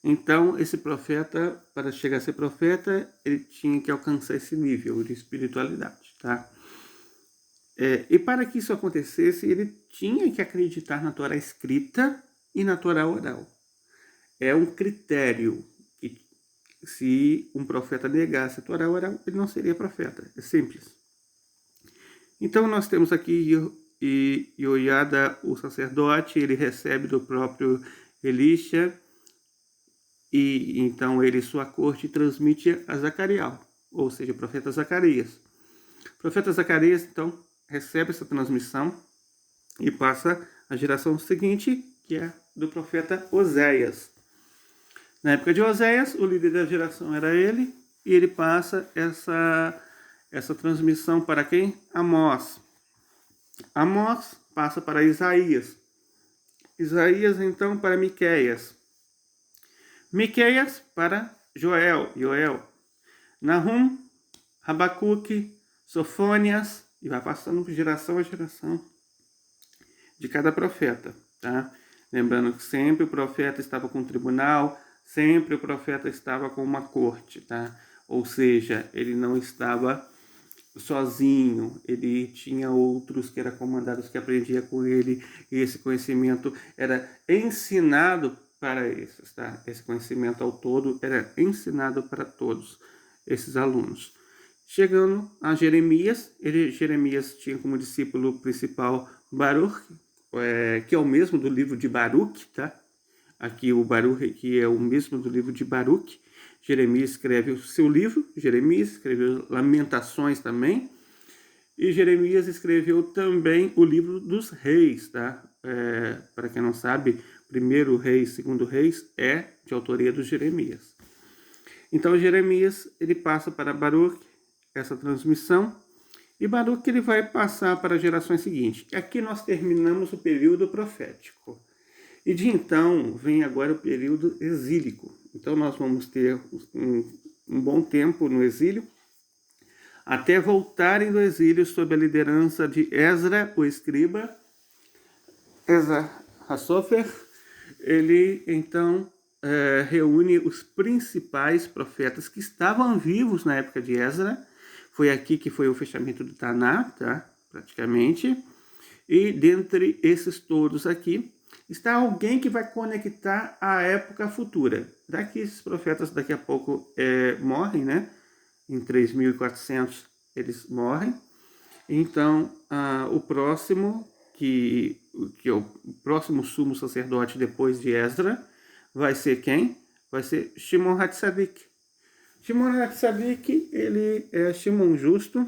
Então, esse profeta, para chegar a ser profeta, ele tinha que alcançar esse nível de espiritualidade, tá? E para que isso acontecesse, ele tinha que acreditar na Torá escrita e na Torá oral. É um critério que, se um profeta negasse a Torá oral, ele não seria profeta. É simples. Então, nós temos aqui Ioiada, o sacerdote, ele recebe do próprio Elisha, e então ele, sua corte, transmite a Zacariel, ou seja, o profeta Zacarias. O profeta Zacarias, então, recebe essa transmissão e passa à geração seguinte, que é do profeta Oséias. Na época de Oséias, o líder da geração era ele, e ele passa essa transmissão para quem? Amós. Amós passa para Isaías. Isaías, então, para Miqueias. Miqueias para Joel. Nahum, Rabacuque, Sofônias, e vai passando de geração a geração de cada profeta, tá? Lembrando que sempre o profeta estava com um tribunal, sempre o profeta estava com uma corte, tá? Ou seja, ele não estava sozinho, ele tinha outros que eram comandados, que aprendia com ele, e esse conhecimento era ensinado para esses, tá? Esse conhecimento ao todo era ensinado para todos esses alunos. Chegando a Jeremias, Jeremias tinha como discípulo principal Baruch, que é o mesmo do livro de Baruch, tá? Aqui o Baruch aqui é o mesmo do livro de Baruch. Jeremias escreve o seu livro, Jeremias escreveu Lamentações também, e Jeremias escreveu também o livro dos reis, tá? Para quem não sabe, primeiro reis, segundo reis é de autoria do Jeremias. Então Jeremias, ele passa para Baruch essa transmissão, e Baruch ele vai passar para as gerações seguintes. Aqui nós terminamos o período profético. E de então vem agora o período exílico. Então nós vamos ter um bom tempo no exílio, até voltarem do exílio sob a liderança de Esdra, o escriba. Esdra Hassofer, ele então reúne os principais profetas que estavam vivos na época de Esdra. Foi aqui que foi o fechamento do Taná, tá? Praticamente. E dentre esses todos aqui, está alguém que vai conectar a época futura. Daqui esses profetas daqui a pouco morrem, né? Em 3400 eles morrem. Então, o próximo, que é o próximo sumo sacerdote depois de Esdra, vai ser quem? Vai ser Shimon HaTzadik. Shimon HaTzadik, ele é Simão Justo.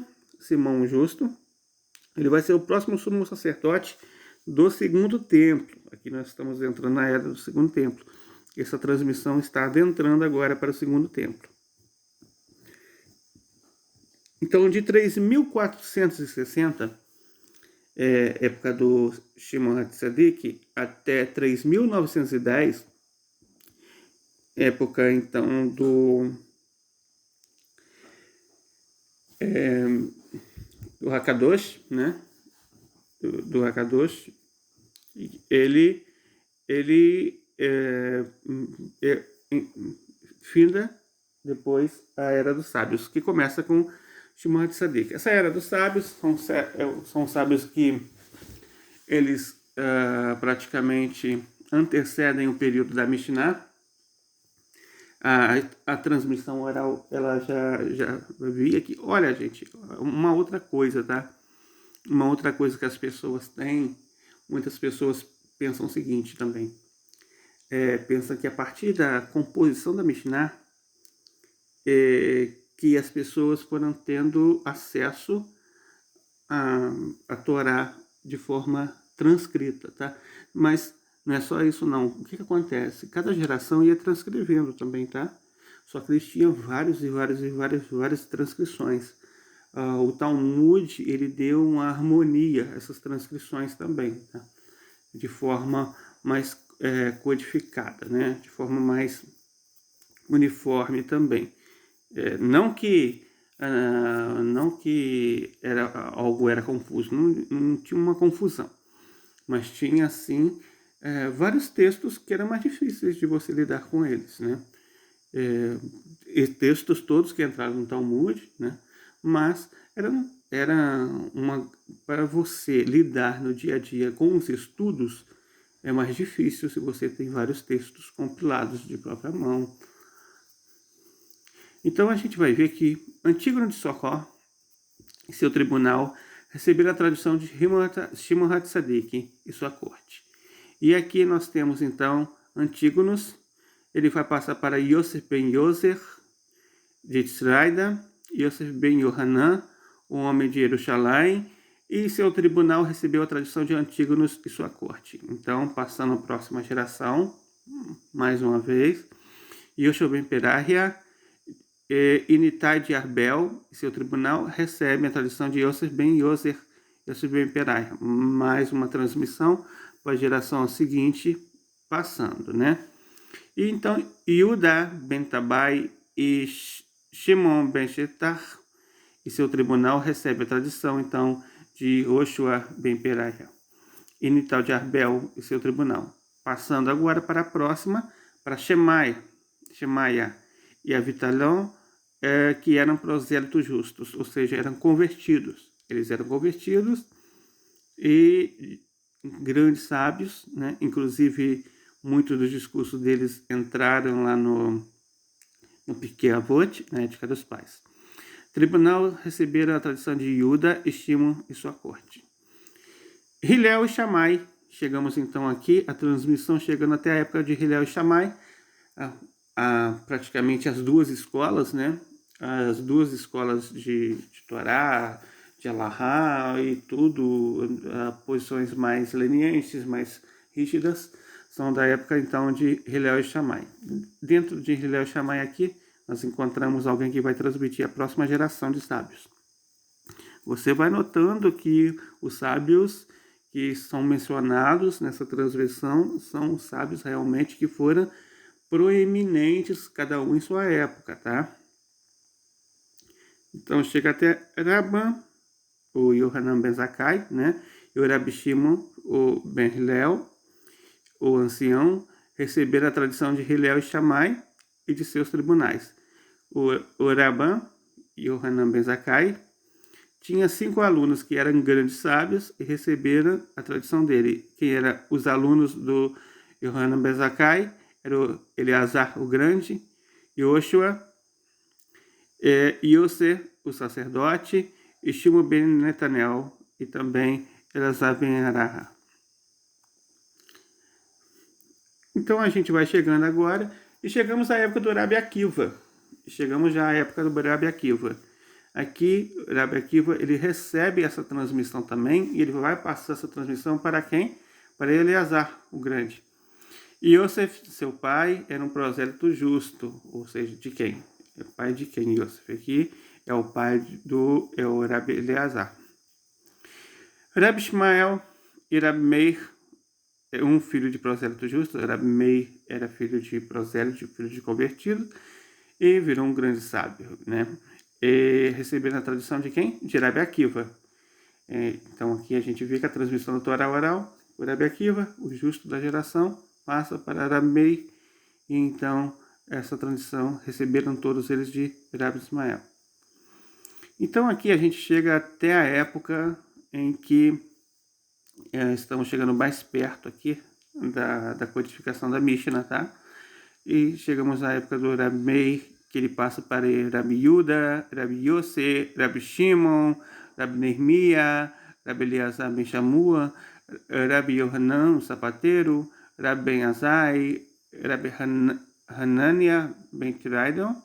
Ele vai ser o próximo sumo sacerdote do segundo templo. Aqui nós estamos entrando na era do segundo templo. Essa transmissão está adentrando agora para o segundo templo. Então, de 3460, época do Shimon HaTzadik, até 3910, época então do Hakadosh, né? Do Hakadosh, ele finda depois a Era dos Sábios, que começa com Shimon HaTzadik. Essa Era dos Sábios são sábios que eles praticamente antecedem o período da Mishnah. A transmissão oral, ela já vi aqui. Olha, gente, uma outra coisa, tá? Uma outra coisa que as pessoas têm, muitas pessoas pensam o seguinte também. Pensa que a partir da composição da Mishnah, que as pessoas foram tendo acesso a Torá de forma transcrita, tá? Mas não é só isso não. O que acontece? Cada geração ia transcrevendo também, tá? Só que eles tinham várias transcrições. O Talmud, ele deu uma harmonia a essas transcrições também, tá? De forma mais codificada, né? De forma mais uniforme também. Não que algo era confuso, não tinha uma confusão, mas tinha sim vários textos que eram mais difíceis de você lidar com eles, né? E textos todos que entraram no Talmud, né? Mas era para você lidar no dia a dia com os estudos, é mais difícil se você tem vários textos compilados de própria mão. Então a gente vai ver que Antígono de Socó e seu tribunal receberam a tradução de Shimon HaTzadik e sua corte. E aqui nós temos então Antígonos, ele vai passar para Yosef ben Yoser de Tzraida, Yosef ben Yohanan, um homem de Jerusalém, e seu tribunal recebeu a tradição de Antígonos e sua corte. Então, passando a próxima geração, mais uma vez, Yoshua ben Perahia e Nitai de Arbel e seu tribunal recebem a tradição de Yosef ben Yoser, Yosef ben Perahia. Mais uma transmissão para a geração seguinte, passando, né? E então, Yuda ben Tabai e Shimon ben Shetar e seu tribunal recebe a tradição, então, de Yoshua ben Perahia e Nital de Arbel e seu tribunal. Passando agora para a próxima, para Shemaia e Avitalão, que eram prosélitos justos, ou seja, eram convertidos. Eles eram convertidos e grandes sábios, né? Inclusive, muitos dos discursos deles entraram lá no Pirkei Avot, na Ética dos Pais. Tribunal receberam a tradição de Yuda e Shimon e sua corte. Hillel e Shammai, chegamos então aqui, a transmissão chegando até a época de Hillel e Shammai, praticamente as duas escolas, né? As duas escolas de Torá, de Alahá e tudo, posições mais lenientes, mais rígidas, são da época então de Hillel e Shammai. Dentro de Hillel e Shammai aqui, nós encontramos alguém que vai transmitir a próxima geração de sábios. Você vai notando que os sábios que são mencionados nessa transmissão são os sábios realmente que foram proeminentes, cada um em sua época, tá? Então chega até Rabban, o Yohanan ben Zakkai, né? E o Rabi Shimon, o ben Hillel, o ancião, receberam a tradição de Hillel e Shammai e de seus tribunais. O Rabban, Yohanan ben Zakkai, tinha 5 alunos que eram grandes sábios e receberam a tradição dele. Quem eram os alunos do Yohanan ben Zakkai? Era o Eleazar o Grande, Yoshua, Yosef, o sacerdote, e Shimon ben Netanel, e também Eleazar ben Araha. Então a gente vai chegando agora, e chegamos à época do Rabi Akiva. Chegamos já à época do Rabi Akiva. Aqui, o Rabi Akiva, ele recebe essa transmissão também, e ele vai passar essa transmissão para quem? Para Eleazar, o Grande. E Yosef, seu pai, era um prosélito justo, ou seja, de quem? É o pai de quem? Yosef aqui é o pai do Rabi Eleazar. Rabi Ishmael e Rabi Meir, um filho de prosélito justo. Rabi Meir era filho de prosélito, filho de convertido, e virou um grande sábio, né? E receberam a tradição de quem? De Rabi Akiva. Então aqui a gente vê que a transmissão do Torá oral, o Rabi Akiva, o justo da geração, passa para Rabi Meir, e então essa tradição receberam todos eles de Rabi Ismael. Então aqui a gente chega até a época em que estamos chegando mais perto aqui da codificação da Mishnah, tá? E chegamos à época do Rabi Meir, que ele passa para Rabi Yuda, Rabi Yosef, Rabi Shimon, Rabi Nehemia, Rabi Eleazar ben Shamua, Rabi Yohanan, o sapateiro, Rabi ben Azai, Rabi Hanania ben Tiraidon.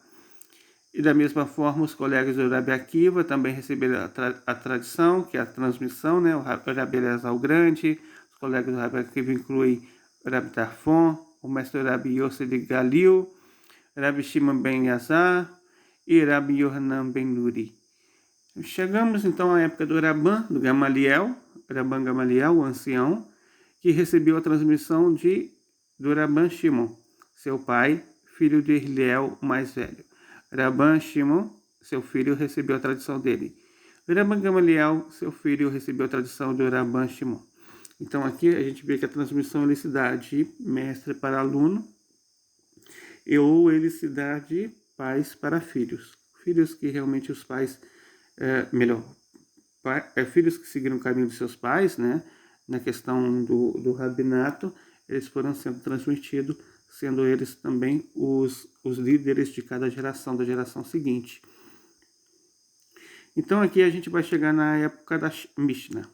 E da mesma forma, os colegas do Rabi Akiva também receberam a tradição, que é a transmissão, né? O Rabi Eleazar o Grande. Os colegas do Rabi Akiva incluem o Rabi Tarfon, o mestre Rabi Yosef de Galil, Rabi Shimon ben Yazar e Rabi Yohanan ben Nuri. Chegamos então à época do Rabban Gamaliel, o ancião, que recebeu a transmissão do Rabban Shimon, seu pai, filho de Hillel, o mais velho. Rabban Shimon, seu filho, recebeu a tradição dele. Rabban Gamaliel, seu filho, recebeu a tradição do Rabban Shimon. Então aqui a gente vê que a transmissão ele se dá de mestre para aluno ou ele se dá de pais para filhos. Filhos que realmente os pais, filhos que seguiram o caminho dos seus pais, né? Na questão do rabinato, eles foram sendo transmitidos, sendo eles também os líderes de cada geração, da geração seguinte. Então aqui a gente vai chegar na época da Mishnah.